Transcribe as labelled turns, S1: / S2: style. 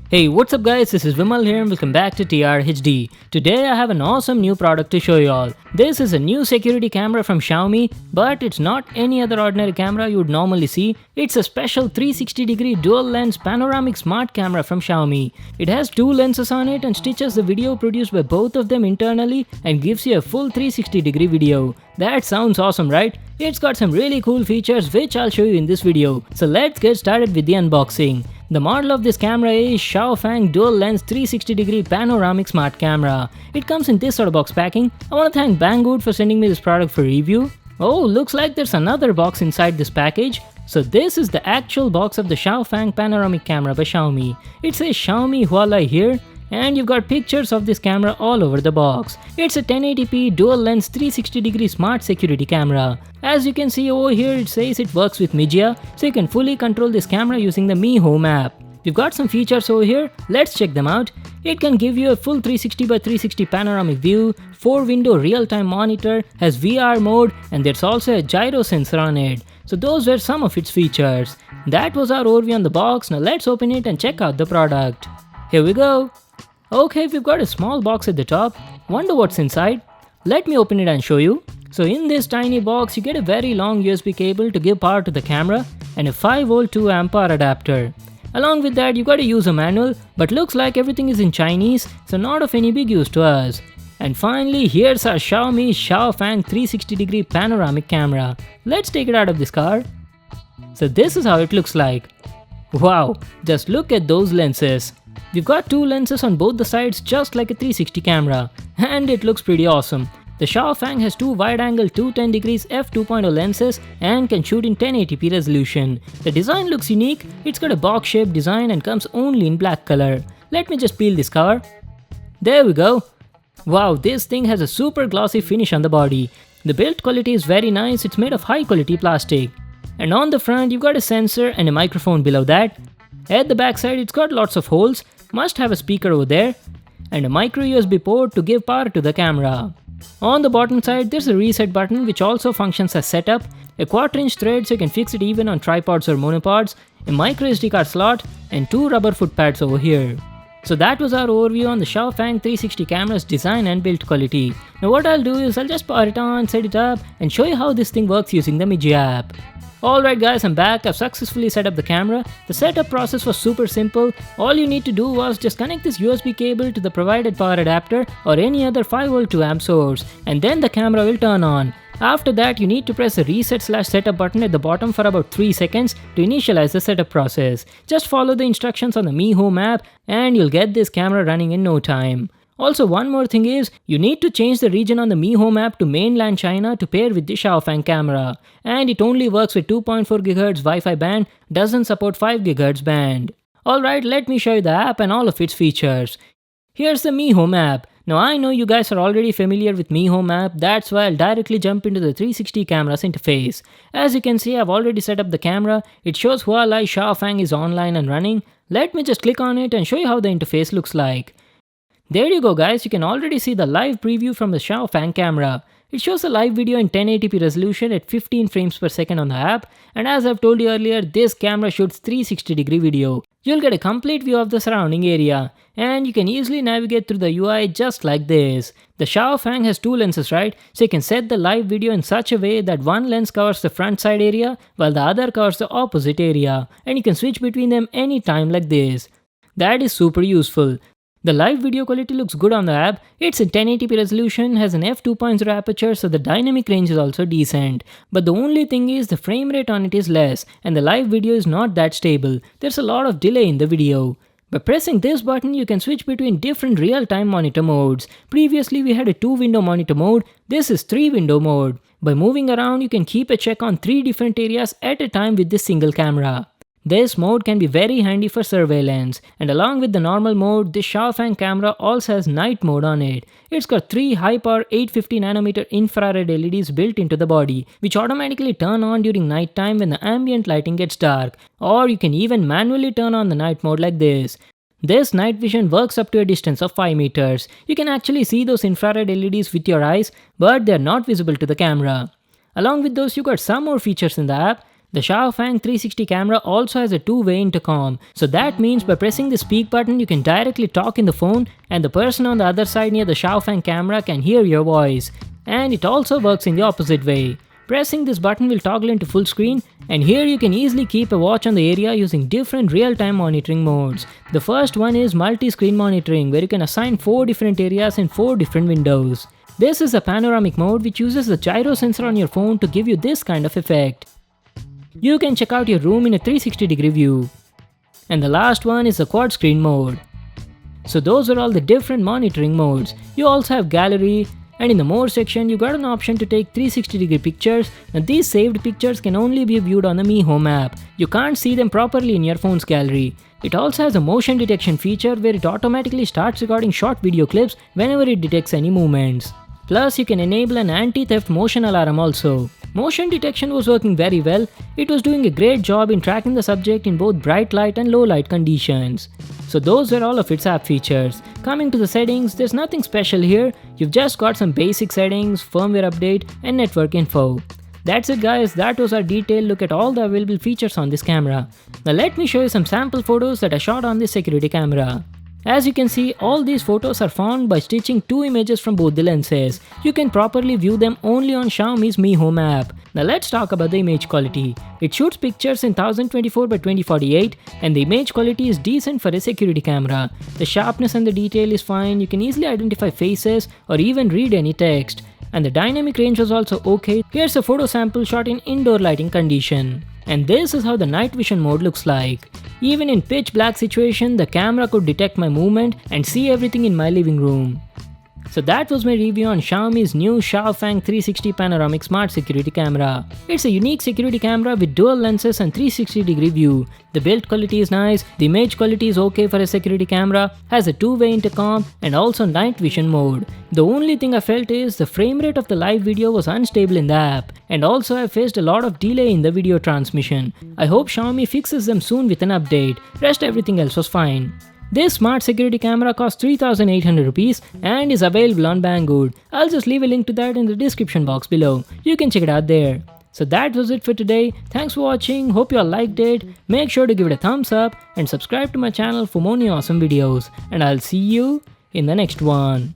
S1: Hey, what's up guys, this is Vimal here and welcome back to TRHD. Today I have an awesome new product to show you all. This is a new security camera from Xiaomi, but it's not any other ordinary camera you would normally see. It's a special 360-degree dual-lens panoramic smart camera from Xiaomi. It has two lenses on it and stitches the video produced by both of them internally and gives you a full 360-degree video. That sounds awesome, right? It's got some really cool features which I'll show you in this video. So let's get started with the unboxing. The model of this camera is Xiaofang dual lens 360-degree panoramic smart camera. It comes in this sort of box packing. I want to thank Banggood for sending me this product for review. Oh, looks like there's another box inside this package. So this is the actual box of the Xiaofang panoramic camera by Xiaomi. It says Xiaomi Hualai here. And you've got pictures of this camera all over the box. It's a 1080p dual lens 360-degree smart security camera. As you can see over here, it says it works with Mijia, so you can fully control this camera using the Mi Home app. We've got some features over here, let's check them out. It can give you a full 360x360 panoramic view, 4-window real-time monitor, has VR mode, and there's also a gyro sensor on it. So those were some of its features. That was our overview on the box, now let's open it and check out the product. Here we go. Okay, we've got a small box at the top. Wonder what's inside? Let me open it and show you. So in this tiny box, you get a very long USB cable to give power to the camera and a 5V 2A power adapter. Along with that, you got a user manual, but looks like everything is in Chinese, so not of any big use to us. And finally, here's our Xiaomi Xiaofang 360-degree panoramic camera. Let's take it out of this car. So this is how it looks like. Wow, just look at those lenses. We've got two lenses on both the sides just like a 360 camera, and it looks pretty awesome. The Xiaofang has two wide-angle 210 degrees f2.0 lenses and can shoot in 1080p resolution. The design looks unique, it's got a box-shaped design and comes only in black color. Let me just peel this cover. There we go. Wow, this thing has a super glossy finish on the body. The build quality is very nice, it's made of high-quality plastic. And on the front, you've got a sensor and a microphone below that. At the back side, it's got lots of holes, must have a speaker over there, and a micro USB port to give power to the camera. On the bottom side, there's a reset button which also functions as setup, a 1/4" thread so you can fix it even on tripods or monopods, a micro SD card slot, and two rubber foot pads over here. So that was our overview on the Xiaofang 360 camera's design and build quality. Now what I'll do is I'll just power it on, set it up, and show you how this thing works using the Mijia app. Alright guys, I'm back. I've successfully set up the camera. The setup process was super simple. All you need to do was just connect this USB cable to the provided power adapter or any other 5V 2A source, and then the camera will turn on. After that, you need to press the reset/setup button at the bottom for about 3 seconds to initialize the setup process. Just follow the instructions on the Mi Home app and you'll get this camera running in no time. Also, one more thing is, you need to change the region on the Mi Home app to mainland China to pair with the Xiaofang camera. And it only works with 2.4 GHz Wi-Fi band, doesn't support 5 GHz band. Alright, let me show you the app and all of its features. Here's the Mi Home app. Now I know you guys are already familiar with Mi Home app, that's why I'll directly jump into the 360 camera's interface. As you can see, I've already set up the camera. It shows Hualai Xiaofang is online and running. Let me just click on it and show you how the interface looks like. There you go guys, you can already see the live preview from the Xiaofang camera. It shows a live video in 1080p resolution at 15 frames per second on the app, and as I've told you earlier, this camera shoots 360-degree video. You'll get a complete view of the surrounding area, and you can easily navigate through the UI just like this. The Xiaofang has two lenses, right? So you can set the live video in such a way that one lens covers the front side area while the other covers the opposite area, and you can switch between them anytime like this. That is super useful. The live video quality looks good on the app. It's in 1080p resolution, has an f2.0 aperture, so the dynamic range is also decent. But the only thing is the frame rate on it is less, and the live video is not that stable. There's a lot of delay in the video. By pressing this button, you can switch between different real-time monitor modes. Previously, we had a 2-window monitor mode. This is 3-window mode. By moving around, you can keep a check on 3 different areas at a time with this single camera. This mode can be very handy for surveillance, and along with the normal mode, this Xiaofang camera also has night mode on it. It's got 3 high-power 850nm infrared LEDs built into the body, which automatically turn on during night time when the ambient lighting gets dark, or you can even manually turn on the night mode like this. This night vision works up to a distance of 5 meters. You can actually see those infrared LEDs with your eyes, but they are not visible to the camera. Along with those, you got some more features in the app. The Xiaofang 360 camera also has a two-way intercom, so that means by pressing the speak button you can directly talk in the phone and the person on the other side near the Xiaofang camera can hear your voice. And it also works in the opposite way. Pressing this button will toggle into full screen, and here you can easily keep a watch on the area using different real-time monitoring modes. The first one is multi-screen monitoring, where you can assign 4 different areas in 4 different windows. This is a panoramic mode which uses the gyro sensor on your phone to give you this kind of effect. You can check out your room in a 360-degree view. And the last one is the quad screen mode. So those are all the different monitoring modes. You also have gallery, and in the more section you got an option to take 360-degree pictures, and these saved pictures can only be viewed on the Mi Home app. You can't see them properly in your phone's gallery. It also has a motion detection feature where it automatically starts recording short video clips whenever it detects any movements. Plus, you can enable an anti-theft motion alarm also. Motion detection was working very well. It was doing a great job in tracking the subject in both bright light and low light conditions. So those were all of its app features. Coming to the settings, there's nothing special here. You've just got some basic settings, firmware update, and network info. That's it guys, that was our detailed look at all the available features on this camera. Now let me show you some sample photos that I shot on this security camera. As you can see, all these photos are found by stitching 2 images from both the lenses. You can properly view them only on Xiaomi's Mi Home app. Now let's talk about the image quality. It shoots pictures in 1024 by 2048 and the image quality is decent for a security camera. The sharpness and the detail is fine, you can easily identify faces or even read any text. And the dynamic range was also okay. Here's a photo sample shot in indoor lighting condition. And this is how the night vision mode looks like. Even in pitch black situation, the camera could detect my movement and see everything in my living room. So that was my review on Xiaomi's new Xiaofang 360 Panoramic Smart Security Camera. It's a unique security camera with dual lenses and 360-degree view. The build quality is nice, the image quality is okay for a security camera, has a two-way intercom and also night vision mode. The only thing I felt is the frame rate of the live video was unstable in the app, and also I faced a lot of delay in the video transmission. I hope Xiaomi fixes them soon with an update, rest everything else was fine. This smart security camera costs 3,800 rupees and is available on Banggood. I'll just leave a link to that in the description box below. You can check it out there. So that was it for today. Thanks for watching. Hope you all liked it. Make sure to give it a thumbs up and subscribe to my channel for more new awesome videos. And I'll see you in the next one.